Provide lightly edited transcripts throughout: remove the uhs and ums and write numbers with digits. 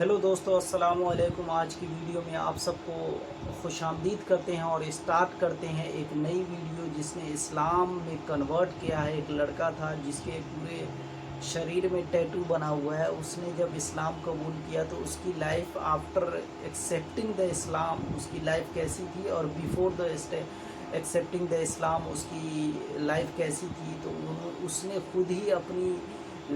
Hello दोस्तों, अस्सलाम वालेकुम। आज की वीडियो में आप सबको खुशामदीद करते हैं और स्टार्ट करते हैं एक नई वीडियो जिसने इस्लाम में कन्वर्ट किया है। एक लड़का था जिसके पूरे शरीर में टैटू बना हुआ है। उसने जब इस्लाम कबूल किया तो उसकी लाइफ आफ्टर एक्सेप्टिंग द इस्लाम उसकी लाइफ कैसी थी और बिफोर द एक्सेप्टिंग द इस्लाम उसकी लाइफ कैसी थी। तो उसने खुद ही अपनी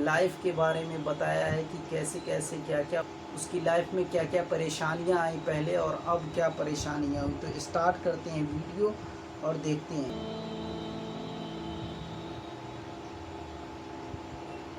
लाइफ के बारे में बताया है कि कैसे कैसे क्या क्या उसकी लाइफ में क्या क्या परेशानियां आई पहले और अब क्या परेशानियां हुई। तो स्टार्ट करते हैं वीडियो और देखते हैं।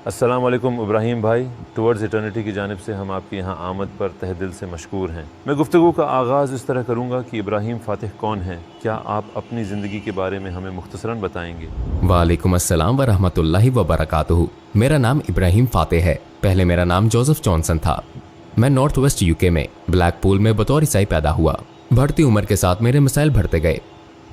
अस्सलाम वालेकुम इब्राहिम भाई, टुवर्ड्स इटर्निटी की जानिब से हम आपकी यहाँ आमद पर तहे दिल से मशकूर हैं। मैं गुफ्तगू का आगाज़ इस तरह करूँगा कि इब्राहिम फ़ातिह कौन है, क्या आप अपनी ज़िंदगी के बारे में हमें मुख्तसरन बताएंगे? वालेकुम अस्सलाम व रहमतुल्लाहि व बरकातुहू। मेरा नाम इब्राहिम फ़ातिह है। पहले मेरा नाम जोसेफ जॉनसन था। मैं नॉर्थ वेस्ट यूके में ब्लैकपूल में बतौर ईसाई पैदा हुआ। बढ़ती उम्र के साथ मेरे मसाइल बढ़ते गए।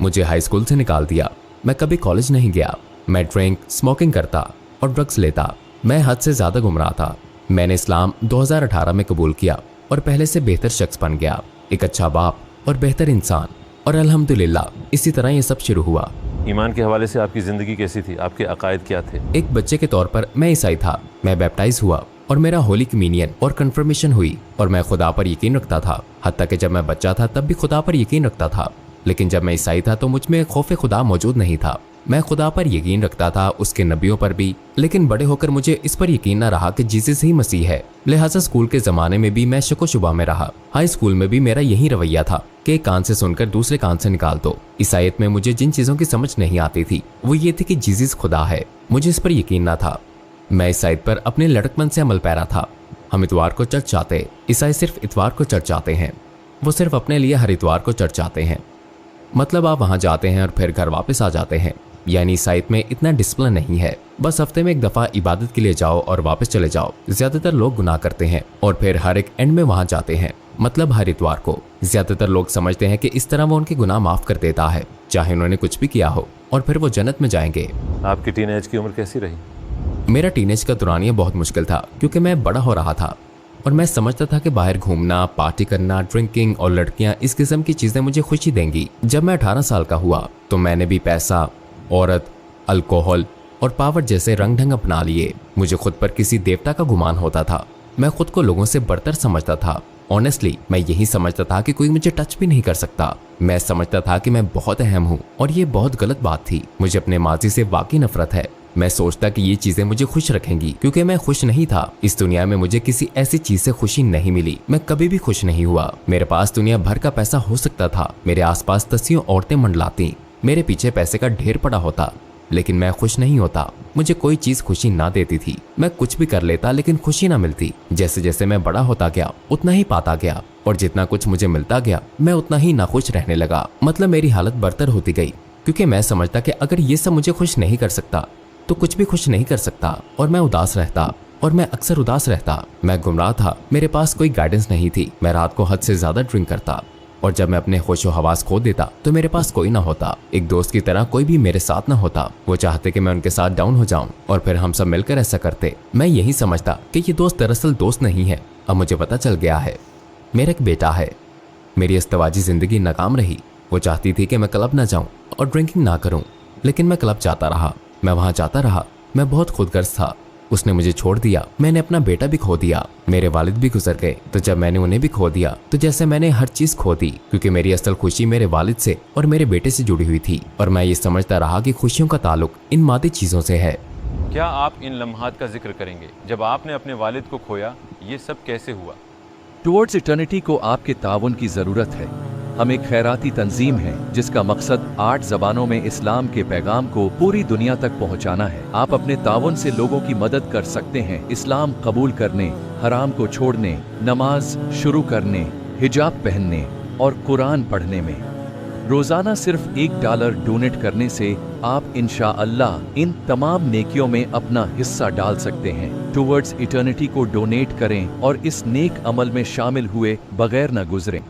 मुझे हाई स्कूल से निकाल दिया। मैं कभी कॉलेज नहीं गया। मैं ड्रिंक, स्मोकिंग करता और ड्रग्स लेता। मैं हद से ज़्यादा गुमराह था। मैंने इस्लाम 2018 में कबूल किया और पहले से बेहतर शख्स बन गया, एक अच्छा बाप और बेहतर इंसान। और अल्हम्दुलिल्लाह इसी तरह ये सब शुरू हुआ। ईमान के हवाले से आपकी ज़िंदगी कैसी थी? आपके अकायद क्या थे? एक बच्चे के तौर पर मैं ईसाई था। मैं बैप्टाइज हुआ और मेरा होली कम्युनियन और कन्फर्मेशन हुई और मैं खुदा पर यकीन रखता था। हत्ता कि जब मैं बच्चा था तब भी खुदा पर यकीन रखता था, लेकिन जब मैं ईसाई था तो मुझ में खौफ खुदा मौजूद नहीं था। मैं खुदा पर यकीन रखता था, उसके नबियों पर भी, लेकिन बड़े होकर मुझे इस पर यकीन न रहा कि जीसस ही मसीह है। लिहाजा स्कूल के ज़माने में भी मैं शको शुबा में रहा। हाई स्कूल में भी मेरा यही रवैया था कि एक कान से सुनकर दूसरे कान से निकाल दो। ईसाईयत में मुझे जिन चीज़ों की समझ नहीं आती थी वो ये थी कि जीसस खुदा है। मुझे इस पर यकीन न था। मैं ईसाईयत पर अपने लड़कपन से अमल पैरा था। हम इतवार को चर्च जाते। ईसाई सिर्फ इतवार को चर्च जाते हैं। वो सिर्फ अपने लिए हर इतवार को चर्च जाते हैं। मतलब आप वहाँ जाते हैं और फिर घर वापस आ जाते हैं। यानी ईसाईयत में इतना डिसिप्लिन नहीं है। बस हफ्ते में एक दफ़ा इबादत के लिए जाओ और वापस चले जाओ। ज्यादातर लोग गुनाह करते हैं और फिर हर एक एंड में वहाँ जाते हैं, मतलब हर इतवार को। ज्यादातर लोग समझते हैं कि इस तरह वो उनके गुनाह माफ कर देता है, चाहे उन्होंने कुछ भी किया हो, और फिर वो जन्नत में जाएंगे। आपकी टीनेज की उम्र कैसी रही? मेरा टीनेज का दौरानिया बहुत मुश्किल था क्योंकि मैं बड़ा हो रहा था और मैं समझता था कि बाहर घूमना, पार्टी करना, ड्रिंकिंग और लड़कियां इस किस्म की चीजें मुझे खुशी देंगी। जब मैं 18 साल का हुआ तो मैंने भी पैसा, औरत, अल्कोहल और पावर जैसे रंग ढंग अपना लिए। मुझे खुद पर किसी देवता का गुमान होता था। मैं खुद को लोगों से बढ़तर समझता था। ऑनेस्टली मैं यही समझता था कि कोई मुझे टच भी नहीं कर सकता। मैं समझता था कि मैं बहुत अहम हूँ और ये बहुत गलत बात थी। मुझे अपने माजी से वाकई नफरत है। मैं सोचता कि ये चीजें मुझे खुश रखेंगी क्योंकि मैं खुश नहीं था। इस दुनिया में मुझे किसी ऐसी चीज से खुशी नहीं मिली। मैं कभी भी खुश नहीं हुआ। मेरे पास दुनिया भर का पैसा हो सकता था। मेरे आसपास दसियों औरतें मंडलाती। मेरे पीछे पैसे का ढेर पड़ा होता, लेकिन मैं खुश नहीं होता। मुझे कोई चीज खुशी ना देती थी। मैं कुछ भी कर लेता लेकिन खुशी ना मिलती। जैसे जैसे मैं बड़ा होता गया उतना ही पाता गया और जितना कुछ मुझे मिलता गया मैं उतना ही नाखुश रहने लगा। मतलब मेरी हालत बदतर होती गई क्योंकि मैं समझता कि अगर ये सब मुझे खुश नहीं कर सकता तो कुछ भी खुश नहीं कर सकता। और मैं उदास रहता और मैं अक्सर उदास रहता। मैं गुमराह था। मेरे पास कोई गाइडेंस नहीं थी। मैं रात को हद से ज्यादा ड्रिंक करता और जब मैं अपने होशो हवास खो देता तो मेरे पास कोई ना होता। एक दोस्त की तरह कोई भी मेरे साथ ना होता। वो चाहते कि मैं उनके साथ डाउन हो जाऊं और फिर हम सब मिलकर ऐसा करते। मैं यही समझता कि ये दोस्त दरअसल दोस्त नहीं है। अब मुझे पता चल गया है। मेरा एक बेटा है। मेरी अस्तवाजी जिंदगी नाकाम रही। वो चाहती थी कि मैं क्लब ना जाऊं और ड्रिंकिंग ना करूं, लेकिन मैं क्लब जाता रहा। मैं वहां जाता रहा। मैं बहुत खुदगर्ज था। उसने मुझे छोड़ दिया। मैंने अपना बेटा भी खो दिया। मेरे वालिद भी गुजर गए। तो जब मैंने उन्हें भी खो दिया तो जैसे मैंने हर चीज खो दी, क्योंकि मेरी असल खुशी मेरे वालिद से और मेरे बेटे से जुड़ी हुई थी। और मैं ये समझता रहा कि खुशियों का ताल्लुक इन मादी चीजों से है। क्या आप इन लम्हात का जिक्र करेंगे जब आपने अपने वालिद को खोया? ये सब कैसे हुआ? टुवर्ड्स इटर्निटी को आपके ताउन की ज़रूरत है। हम एक खैराती तंजीम है जिसका मकसद 8 ज़बानों में इस्लाम के पैगाम को पूरी दुनिया तक पहुंचाना है। आप अपने ताउन से लोगों की मदद कर सकते हैं इस्लाम कबूल करने, हराम को छोड़ने, नमाज शुरू करने, हिजाब पहनने और कुरान पढ़ने में। रोज़ाना सिर्फ $1 डोनेट करने से आप इंशाअल्लाह इन तमाम नेकियों में अपना हिस्सा डाल सकते हैं। टुवर्ड्स इटर्निटी को डोनेट करें और इस नेक अमल में शामिल हुए बगैर न गुजरें।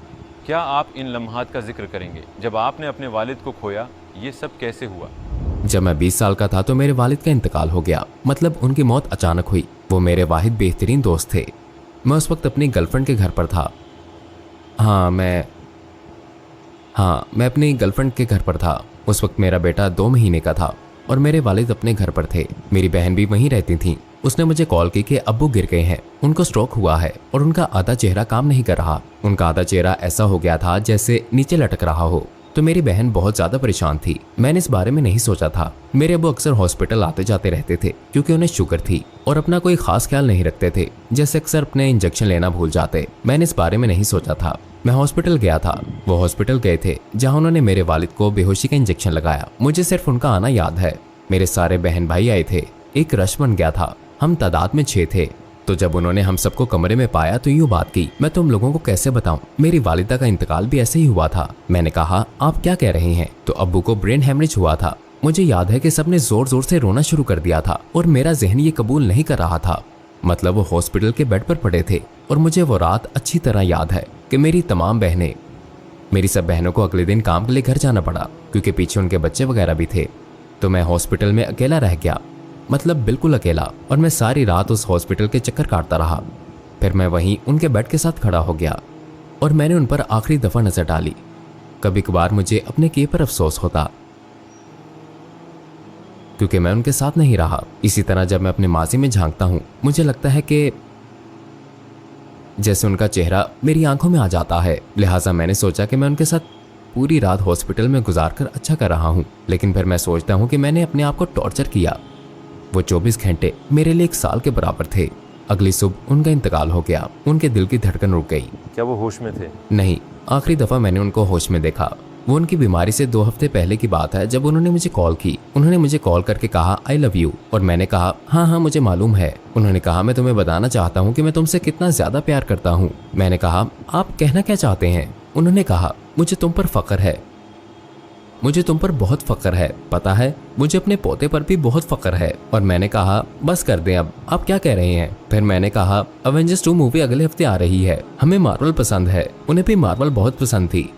क्या आप इन लम्हात का जिक्र करेंगे जब आपने अपने वालिद को खोया? ये सब कैसे हुआ? जब मैं 20 साल का था तो मेरे वालिद का इंतकाल हो गया। मतलब उनकी मौत अचानक हुई। वो मेरे वाहिद बेहतरीन दोस्त थे। मैं उस वक्त अपनी गर्लफ्रेंड के घर पर था। मैं अपनी गर्लफ्रेंड के घर पर था। उस वक्त मेरा बेटा 2 महीने का था और मेरे वालिद अपने घर पर थे। मेरी बहन भी वहीं रहती थी। उसने मुझे कॉल की कि अब्बू गिर गए हैं, उनको स्ट्रोक हुआ है और उनका आधा चेहरा काम नहीं कर रहा। उनका आधा चेहरा ऐसा हो गया था जैसे नीचे लटक रहा हो। तो मेरी बहन बहुत ज्यादा परेशान थी। मैंने इस बारे में नहीं सोचा था। मेरे अब्बू अक्सर हॉस्पिटल आते जाते रहते थे क्योंकि उन्हें शुगर थी और अपना कोई खास ख्याल नहीं रखते थे, जैसे अक्सर अपने इंजेक्शन लेना भूल जाते। मैंने इस बारे में नहीं सोचा था। मैं हॉस्पिटल गया था। वो हॉस्पिटल गए थे जहाँ उन्होंने मेरे वालिद को बेहोशी का इंजेक्शन लगाया। मुझे सिर्फ उनका आना याद है। मेरे सारे बहन भाई आए थे। एक रश बन गया था। हम तादाद में 6 थे। तो जब उन्होंने हम सबको कमरे में पाया तो यूं बात की, मैं तुम लोगों को कैसे बताऊं, मेरी वालिदा का इंतकाल भी ऐसे ही हुआ था। मैंने कहा आप क्या कह रहे हैं? तो अब्बू को ब्रेन हेमरेज हुआ था। मुझे याद है कि सबने जोर जोर से रोना शुरू कर दिया था और मेरा जहन ये कबूल नहीं कर रहा था। मतलब वो हॉस्पिटल के बेड पर पड़े थे और मुझे वो रात अच्छी तरह याद है कि मेरी सब बहनों को अगले दिन काम के लिए घर जाना पड़ा क्योंकि पीछे उनके बच्चे वगैरह भी थे। तो मैं हॉस्पिटल में अकेला रह गया, मतलब बिल्कुल अकेला। और मैं सारी रात उस हॉस्पिटल के चक्कर काटता रहा। फिर मैं वहीं उनके बेड के साथ खड़ा हो गया और मैंने उन पर आखिरी दफा नजर डाली। कभी कभार मुझे अपने किए पर अफसोस होता क्योंकि मैं उनके साथ नहीं रहा। इसी तरह जब मैं अपने माजी में झांकता हूं, मुझे लगता है कि जैसे उनका चेहरा मेरी आंखों में आ जाता है। लिहाजा मैंने सोचा कि मैं उनके साथ पूरी रात हॉस्पिटल में गुजार कर अच्छा कर रहा हूं। लेकिन फिर मैं सोचता हूं कि मैंने अपने आप को टॉर्चर किया। वो 24 घंटे मेरे लिए 1 साल के बराबर थे। अगली सुबह उनका इंतकाल हो गया। उनके दिल की धड़कन रुक गई। क्या वो होश में थे? नहीं, आखिरी दफा मैंने उनको होश में देखा वो उनकी बीमारी से 2 हफ्ते पहले की बात है, जब उन्होंने मुझे कॉल की। उन्होंने मुझे कॉल करके कहा आई लव यू, और मैंने कहा हाँ मुझे मालूम है। उन्होंने कहा मैं तुम्हें बताना चाहता हूँ कि मैं तुमसे कितना ज्यादा प्यार करता हूँ। मैंने कहा आप कहना क्या चाहते हैं? उन्होंने कहा मुझे तुम पर फख्र है, मुझे तुम पर बहुत फख्र है, पता है मुझे अपने पोते पर भी बहुत फख्र है। और मैंने कहा बस कर दें अब, आप क्या कह रहे हैं? फिर मैंने कहा अवेंजर्स 2 मूवी अगले हफ्ते आ रही है, हमें मार्वल पसंद है, उन्हें भी मार्वल बहुत पसंद थी।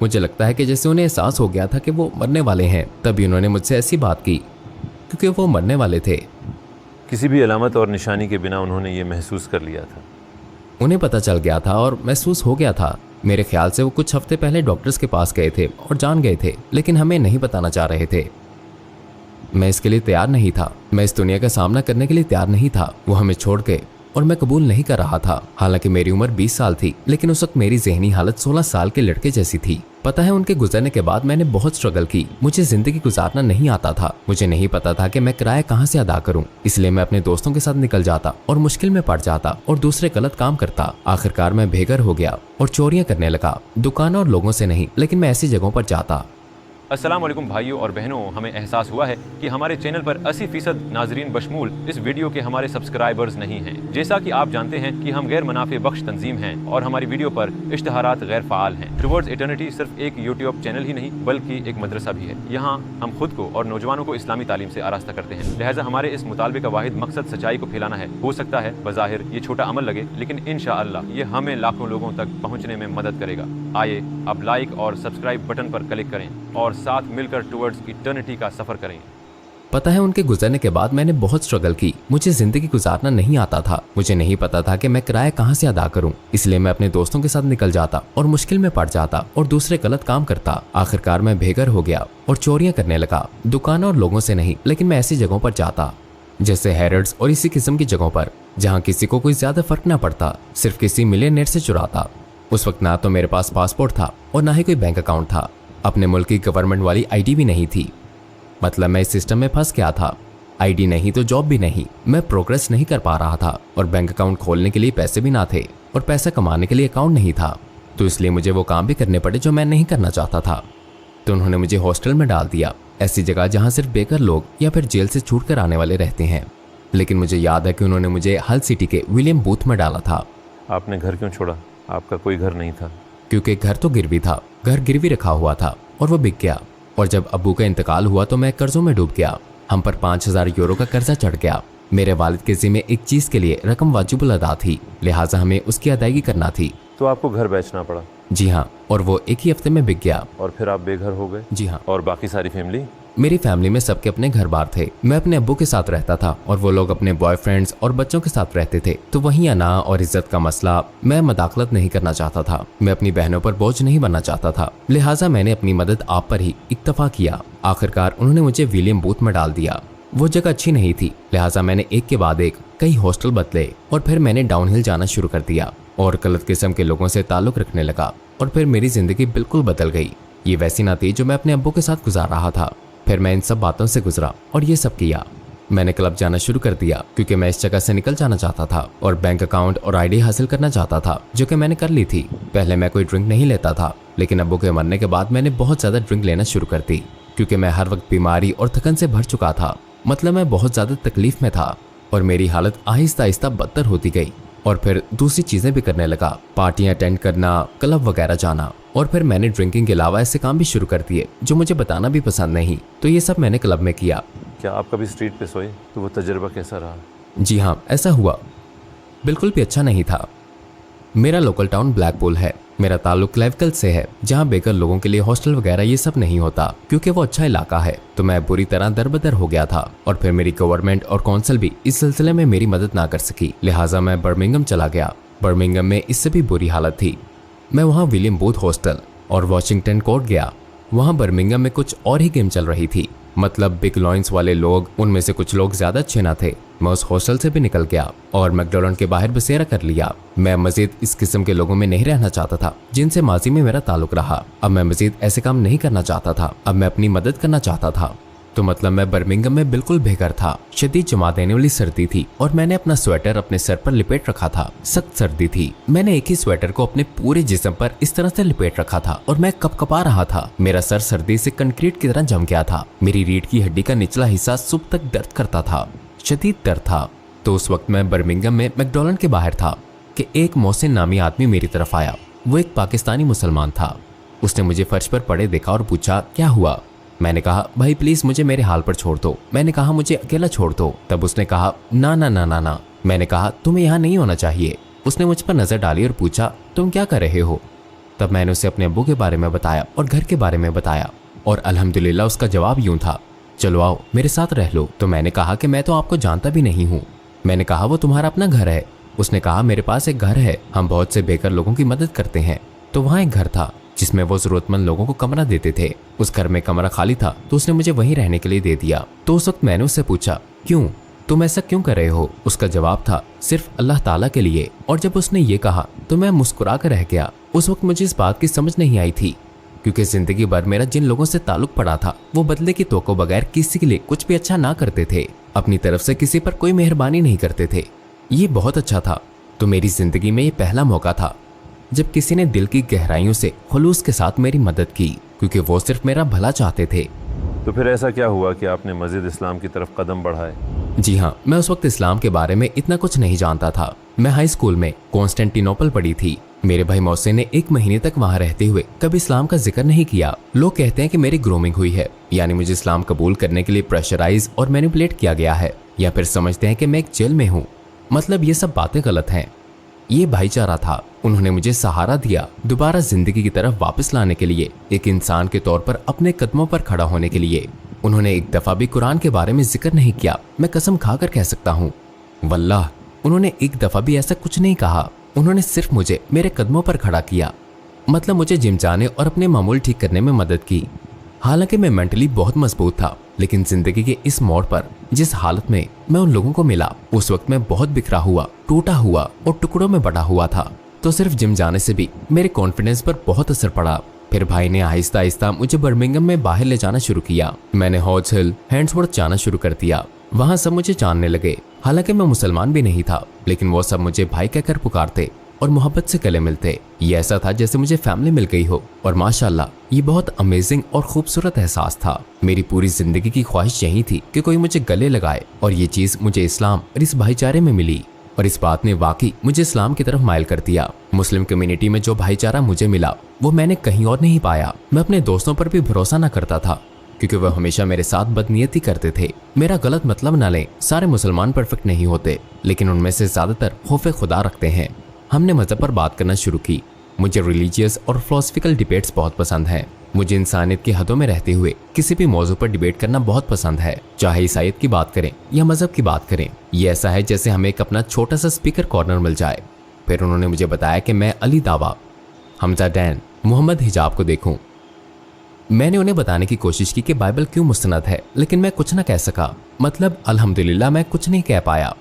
मुझे लगता है कि जैसे उन्हें एहसास हो गया था कि वो मरने वाले हैं, तभी उन्होंने मुझसे ऐसी बात की क्योंकि वो मरने वाले थे। किसी भी अलामत और निशानी के बिना उन्होंने ये महसूस कर लिया था। उन्हें पता चल गया था और महसूस हो गया था। मेरे ख्याल से वो कुछ हफ्ते पहले डॉक्टर्स के पास गए थे और जान गए थे, लेकिन हमें नहीं बताना चाह रहे थे। मैं इसके लिए तैयार नहीं था। मैं इस दुनिया का सामना करने के लिए तैयार नहीं था। वो हमें छोड़ के, और मैं कबूल नहीं कर रहा था। हालांकि मेरी उम्र 20 साल थी, लेकिन उस वक्त मेरी जहनी हालत 16 साल के लड़के जैसी थी। पता है उनके गुजरने के बाद मैंने बहुत स्ट्रगल की। मुझे जिंदगी गुजारना नहीं आता था। मुझे नहीं पता था कि मैं किराया कहाँ से अदा करूं, इसलिए मैं अपने दोस्तों के साथ निकल जाता और मुश्किल में पड़ जाता और दूसरे गलत काम करता। आखिरकार मैं बेघर हो गया और चोरियां करने लगा, दुकानों और लोगों से नहीं, लेकिन मैं ऐसी जगहों पर जाता। अस्सलाम वालेकुम भाइयों और बहनों, हमें एहसास हुआ है कि हमारे चैनल पर 80% नाजरीन बशमूल इस वीडियो के हमारे सब्सक्राइबर्स नहीं हैं। जैसा कि आप जानते हैं कि हम गैर मुनाफे बख्श तंजीम हैं और हमारी वीडियो पर इश्तहारात गैर फ़ाल हैं। टुवर्ड्स इटर्निटी सिर्फ एक यूट्यूब चैनल ही नहीं बल्कि एक मदरसा भी है। यहाँ हम खुद को और नौजवानों को इस्लामी तालीम से आरास्ता करते हैं। लिहाजा हमारे इस मुतालबे का वाहिद मकसद सच्चाई को फैलाना है। हो सकता है बज़ाहिर ये छोटा अमल लगे, लेकिन इंशाअल्लाह ये हमें लाखों लोगों तक पहुँचने में मदद करेगा। आइए अब लाइक और सब्सक्राइब बटन पर क्लिक करें और साथ मिलकर टुवर्ड्स इटर्निटी का सफर करें। पता है उनके गुजरने के बाद मैंने बहुत स्ट्रगल की। मुझे जिंदगी गुजारना नहीं आता था। मुझे नहीं पता था कि मैं किराया कहाँ से अदा करूं, इसलिए मैं अपने दोस्तों के साथ निकल जाता और मुश्किल में पड़ जाता और दूसरे गलत काम करता। आखिरकार मैं बेघर हो गया और चोरियां करने लगा, दुकानों और लोगों से नहीं, लेकिन मैं ऐसी जगहों पर जाता जैसे हैरड्स और इसी किस्म की जगहों पर जहाँ किसी को कोई ज्यादा फर्क न पड़ता। सिर्फ किसी मिलियनेयर से चुराता। उस वक्त ना तो मेरे पास पासपोर्ट था और ना ही कोई बैंक अकाउंट था। अपने मुल्क की गवर्नमेंट वाली आईडी भी नहीं थी। मतलब मैं इस सिस्टम में फंस गया था। आईडी नहीं तो जॉब भी नहीं। मैं प्रोग्रेस नहीं कर पा रहा था और बैंक अकाउंट खोलने के लिए पैसे भी ना थे और पैसा कमाने के लिए अकाउंट नहीं था। तो इसलिए मुझे वो काम भी करने पड़े जो मैं नहीं करना चाहता था। तो उन्होंने मुझे हॉस्टल में डाल दिया, ऐसी जगह जहाँ सिर्फ बेघर लोग या फिर जेल से छूट कर आने वाले रहते हैं। लेकिन मुझे याद है कि उन्होंने मुझे हल सिटी के विलियम बूथ में डाला था। आपने घर क्यों छोड़ा? आपका कोई घर नहीं था? क्योंकि घर तो गिरवी था। घर गिरवी रखा हुआ था और वो बिक गया। और जब अब्बू का इंतकाल हुआ तो मैं कर्जों में डूब गया। हम पर 5000 यूरो का कर्जा चढ़ गया। मेरे वालिद के ज़िम्मे एक चीज के लिए रकम वाजिबुल अदा थी, लिहाजा हमें उसकी अदायगी करना थी। तो आपको घर बेचना पड़ा? जी हाँ, और वो एक ही हफ्ते में बिक गया। और फिर आप बेघर हो गए? जी हाँ। और बाकी सारी फैमिली? मेरी फैमिली में सबके अपने घर बार थे। मैं अपने अब्बू के साथ रहता था और वो लोग अपने बॉयफ्रेंड्स और बच्चों के साथ रहते थे। तो वहीं अना और इज्जत का मसला, मैं मदाखलत नहीं करना चाहता था। मैं अपनी बहनों पर बोझ नहीं बनना चाहता था, लिहाजा मैंने अपनी मदद आप पर ही इक्तफा किया। आखिरकार उन्होंने मुझे विलियम बूथ में डाल दिया। वो जगह अच्छी नहीं थी, लिहाजा मैंने एक के बाद एक कई हॉस्टल बदले और फिर मैंने डाउनहिल जाना शुरू कर दिया और गलत किस्म के लोगों से ताल्लुक रखने लगा और फिर मेरी जिंदगी बिल्कुल बदल गई। ये वैसी ना थी जो मैं अपने अब्बू के साथ गुजार रहा था। फिर मैं इन सब बातों से गुजरा और ये सब किया। मैंने क्लब जाना शुरू कर दिया क्योंकि मैं इस जगह से निकल जाना चाहता था और बैंक अकाउंट और आईडी हासिल करना चाहता था, जो कि मैंने कर ली थी। पहले मैं कोई ड्रिंक नहीं लेता था, लेकिन अब्बू के मरने के बाद मैंने बहुत ज्यादा ड्रिंक लेना शुरू कर दी क्योंकि मैं हर वक्त बीमारी और थकन से भर चुका था। मतलब मैं बहुत ज्यादा तकलीफ में था और मेरी हालत आहिस्ता आहिस्ता बदतर होती गई। और फिर दूसरी चीजें भी करने लगा, पार्टियां अटेंड करना, क्लब वगैरह जाना। और फिर मैंने ड्रिंकिंग के अलावा ऐसे काम भी शुरू कर दिए जो मुझे बताना भी पसंद नहीं। तो ये सब मैंने क्लब में किया। क्या आप कभी स्ट्रीट पे सोए? तो वो तजुर्बा कैसा रहा? जी हाँ, ऐसा हुआ। बिल्कुल भी अच्छा नहीं था। मेरा लोकल टाउन ब्लैकपूल है। मेरा ताल्लुक क्लेविकल से है, जहाँ बेघर लोगों के लिए हॉस्टल वगैरह ये सब नहीं होता क्योंकि वो अच्छा इलाका है। तो मैं बुरी तरह दरबदर हो गया था और फिर मेरी गवर्नमेंट और काउंसिल भी इस सिलसिले में मेरी मदद ना कर सकी। लिहाजा मैं बर्मिंघम चला गया। बर्मिंघम में इससे भी बुरी हालत थी। मैं वहाँ विलियम बूथ हॉस्टल और वॉशिंगटन कोर्ट गया। वहाँ बर्मिंघम में कुछ और ही गेम चल रही थी। मतलब बिग लॉइंस वाले लोग, उनमें से कुछ लोग ज्यादा अच्छे ना थे। मैं उस हॉस्टल से भी निकल गया और मैकडोनल्ड के बाहर बसेरा कर लिया। मैं मजीद इस किस्म के लोगों में नहीं रहना चाहता था जिनसे माजी में मेरा ताल्लुक रहा। अब मैं मजीद ऐसे काम नहीं करना चाहता था। अब मैं अपनी मदद करना चाहता था। तो मतलब मैं बर्मिंघम में बिल्कुल बेघर था। शदीद जमा देने वाली सर्दी थी और मैंने अपना स्वेटर अपने सर पर लिपेट रखा था। सख्त सर्दी थी। मैंने एक ही स्वेटर को अपने पूरे जिस्म पर इस तरह से लिपेट रखा था और मैं कपकपा रहा था। मेरा सर सर्दी से कंक्रीट की तरह जम गया था। मेरी रीढ़ की हड्डी का निचला हिस्सा सुबह तक दर्द करता था, शदीद दर्द था। तो उस वक्त मैं बर्मिंघम में मैकडोनल्ड के बाहर था कि एक मोहसिन नामी आदमी मेरी तरफ आया। वो एक पाकिस्तानी मुसलमान था। उसने मुझे फर्श पर पड़े देखा और पूछा, क्या हुआ? मैंने कहा, भाई प्लीज मुझे मेरे हाल पर छोड़ दो। मैंने कहा, मुझे अकेला छोड़ दो। तब उसने कहा, ना ना ना ना ना। मैंने कहा, तुम्हें यहाँ नहीं होना चाहिए। उसने मुझ पर नजर डाली और पूछा, तुम क्या कर रहे हो? तब मैंने उसे अपने अब्बू के बारे में बताया और घर के बारे में बताया और अल्हम्दुलिल्लाह उसका जवाब यूं था, चलो आओ मेरे साथ रह लो। तो मैंने कहा कि मैं तो आपको जानता भी नहीं हूँ। मैंने कहा, वो तुम्हारा अपना घर है? उसने कहा, मेरे पास एक घर है, हम बहुत से बेघर लोगों की मदद करते हैं। तो वहाँ एक घर था जिसमें वो जरूरतमंद लोगों को कमरा देते थे। उस घर में कमरा खाली था तो उसने मुझे वहीं रहने के लिए दे दिया। तो उस वक्त मैंने उससे पूछा, क्यों, तुम ऐसा क्यों कर रहे हो? उसका जवाब था, सिर्फ अल्लाह ताला के लिए। और जब उसने ये कहा तो मैं मुस्कुरा कर रह गया। उस वक्त मुझे इस बात की समझ नहीं आई थी क्योंकि जिंदगी भर मेरा जिन लोगों से ताल्लुक पड़ा था वो बदले की तोको बगैर किसी के लिए कुछ भी अच्छा ना करते थे। अपनी तरफ से किसी पर कोई मेहरबानी नहीं करते थे। ये बहुत अच्छा था। तो मेरी जिंदगी में ये पहला मौका था जब किसी ने दिल की गहराइयों से खुलूस के साथ मेरी मदद की क्योंकि वो सिर्फ मेरा भला चाहते थे। तो फिर ऐसा क्या हुआ कि आपने मस्जिद इस्लाम की तरफ कदम बढ़ाए? जी हाँ, मैं उस वक्त इस्लाम के बारे में इतना कुछ नहीं जानता था। मैं हाई स्कूल में कॉन्स्टेंटिनोपल पढ़ी थी। मेरे भाई मोहसिन ने 1 महीने तक वहाँ रहते हुए कभी इस्लाम का जिक्र नहीं किया। लोग कहते हैं कि मेरी ग्रूमिंग हुई है, यानी मुझे इस्लाम कबूल करने के लिए प्रेशराइज और मैनिपुलेट किया गया है, या फिर समझते हैं कि मैं एक जेल में हूँ। मतलब ये सब बातें गलत हैं। ये भाईचारा था। उन्होंने मुझे सहारा दिया दोबारा जिंदगी की तरफ वापस लाने के लिए, एक इंसान के तौर पर अपने कदमों पर खड़ा होने के लिए। उन्होंने एक दफा भी कुरान के बारे में जिक्र नहीं किया। मैं कसम खाकर कह सकता हूँ, वल्लाह उन्होंने एक दफा भी ऐसा कुछ नहीं कहा। उन्होंने सिर्फ मुझे मेरे कदमों पर खड़ा किया। मतलब मुझे जिम जाने और अपने मामूल ठीक करने में मदद की। हालांकि मैं मेंटली बहुत मजबूत था, लेकिन जिंदगी के इस मोड़ पर जिस हालत में मैं उन लोगों को मिला, उस वक्त मैं बहुत बिखरा हुआ, टूटा हुआ और टुकड़ों में बटा हुआ था। तो सिर्फ जिम जाने से भी मेरे कॉन्फिडेंस पर बहुत असर पड़ा। फिर भाई ने आहिस्ता आहिस्ता मुझे बर्मिंघम में बाहर ले जाना शुरू किया। मैंने हॉज हिल, हैंड्सवर्थ जाना शुरू कर दिया। वहाँ सब मुझे जानने लगे। हालांकि मैं मुसलमान भी नहीं था, लेकिन वो सब मुझे भाई कहकर पुकारते और मोहब्बत से गले मिलते। ये ऐसा था जैसे मुझे फैमिली मिल गई हो। और माशाल्लाह ये बहुत अमेजिंग और खूबसूरत एहसास था। मेरी पूरी जिंदगी की ख्वाहिश यही थी कि कोई मुझे गले लगाए, और ये चीज मुझे इस्लाम और इस भाईचारे में मिली। और इस बात ने वाकई मुझे इस्लाम की तरफ माइल कर दिया। मुस्लिम कम्युनिटी में जो भाईचारा मुझे मिला वो मैंने कहीं और नहीं पाया। मैं अपने दोस्तों पर भी भरोसा न करता था क्योंकि वह हमेशा मेरे साथ बदनीयती करते थे। मेरा गलत मतलब न लें, सारे मुसलमान परफेक्ट नहीं होते, लेकिन उनमें से ज्यादातर खौफ खुदा रखते हैं। हमने मजहब पर बात करना शुरू की। मुझे रिलीजियस और फिलोसफिकल डिबेट्स बहुत पसंद हैं। मुझे इंसानियत की हदों में रहते हुए किसी भी मौजू पर डिबेट करना बहुत पसंद है, चाहे ईसाईयत की बात करें या मजहब की बात करें। ये ऐसा है जैसे हमें एक अपना छोटा सा स्पीकर कॉर्नर मिल जाए। फिर उन्होंने मुझे बताया कि मैं अली दावा, हमजा डैन, मोहम्मद हिजाब को देखूं। मैंने उन्हें बताने की कोशिश की कि बाइबल क्यों मुस्तनद है, लेकिन मैं कुछ न कह सका। मतलब अल्हम्दुलिल्लाह मैं कुछ नहीं कह पाया।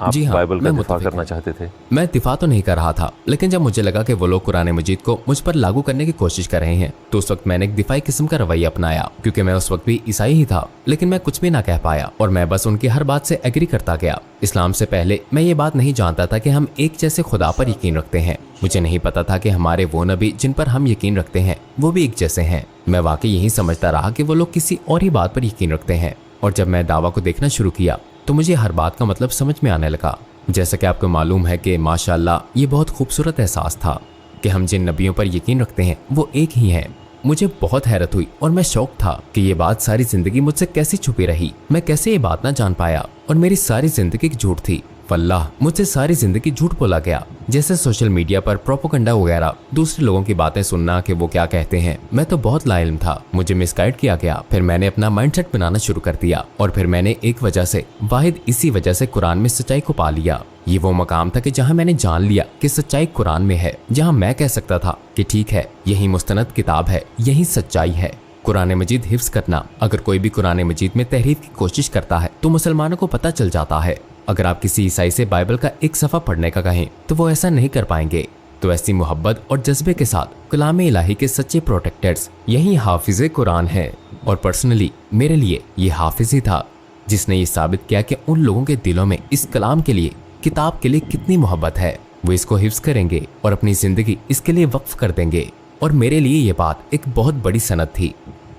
आप जी हाँ, बाइबल का मैं दिफा मुत्तफिक करना हूँ। चाहते थे। मैं दिफा तो नहीं कर रहा था, लेकिन जब मुझे लगा कि वो लोग कुरान मजीद को मुझ पर लागू करने की कोशिश कर रहे हैं तो उस वक्त मैंने एक दिफाई किस्म का रवैया अपनाया, क्योंकि मैं उस वक्त भी ईसाई ही था। लेकिन मैं कुछ भी ना कह पाया और मैं बस उनकी हर बात से एग्री करता गया। इस्लाम से पहले मैं ये बात नहीं जानता था कि हम एक जैसे खुदा पर यकीन रखते हैं। मुझे नहीं पता था कि हमारे वो नबी जिन पर हम यकीन रखते हैं वो भी एक जैसे हैं। मैं वाकई यही समझता रहा कि वो लोग किसी और ही बात पर यकीन रखते हैं। और जब मैं दावा को देखना शुरू किया तो मुझे हर बात का मतलब समझ में आने लगा। जैसा कि आपको मालूम है कि माशाअल्लाह ये बहुत खूबसूरत एहसास था कि हम जिन नबियों पर यकीन रखते हैं वो एक ही हैं। मुझे बहुत हैरत हुई और मैं शौक था कि ये बात सारी जिंदगी मुझसे कैसे छुपी रही। मैं कैसे ये बात ना जान पाया और मेरी सारी जिंदगी एक झूठ थी। वल्लाह मुझसे सारी जिंदगी झूठ बोला गया। जैसे सोशल मीडिया पर प्रोपोगंडा वगैरह, दूसरे लोगों की बातें सुनना कि वो क्या कहते हैं। मैं तो बहुत लाइल्म था, मुझे मिसगाइड किया गया। फिर मैंने अपना माइंडसेट बनाना शुरू कर दिया और फिर मैंने एक वजह से, वाहिद इसी वजह से कुरान में सच्चाई को पा लिया। ये वो मकाम था कि जहाँ मैंने जान लिया कि सच्चाई कुरान में है, जहाँ मैं कह सकता था कि ठीक है यही मुस्तनद किताब है, यही सच्चाई है। कुरान मजीद हिफ्ज करना, अगर कोई भी कुरान मजीद में तहरीफ की कोशिश करता है तो मुसलमानों को पता चल जाता है। अगर आप किसी ईसाई से बाइबल का एक सफ़ा पढ़ने का कहें तो वो ऐसा नहीं कर पाएंगे। तो ऐसी मोहब्बत और जज्बे के साथ कलाम इलाही के सच्चे प्रोटेक्टर्स यही हाफिज कुरान है। और पर्सनली मेरे लिए ये हाफिज ही था जिसने ये साबित किया कि उन लोगों के दिलों में इस कलाम के लिए, किताब के लिए कितनी मोहब्बत है। वो इसको हिफ्ज करेंगे और अपनी जिंदगी इसके लिए वक्फ कर देंगे। और मेरे लिए ये बात एक बहुत बड़ी सनद थी।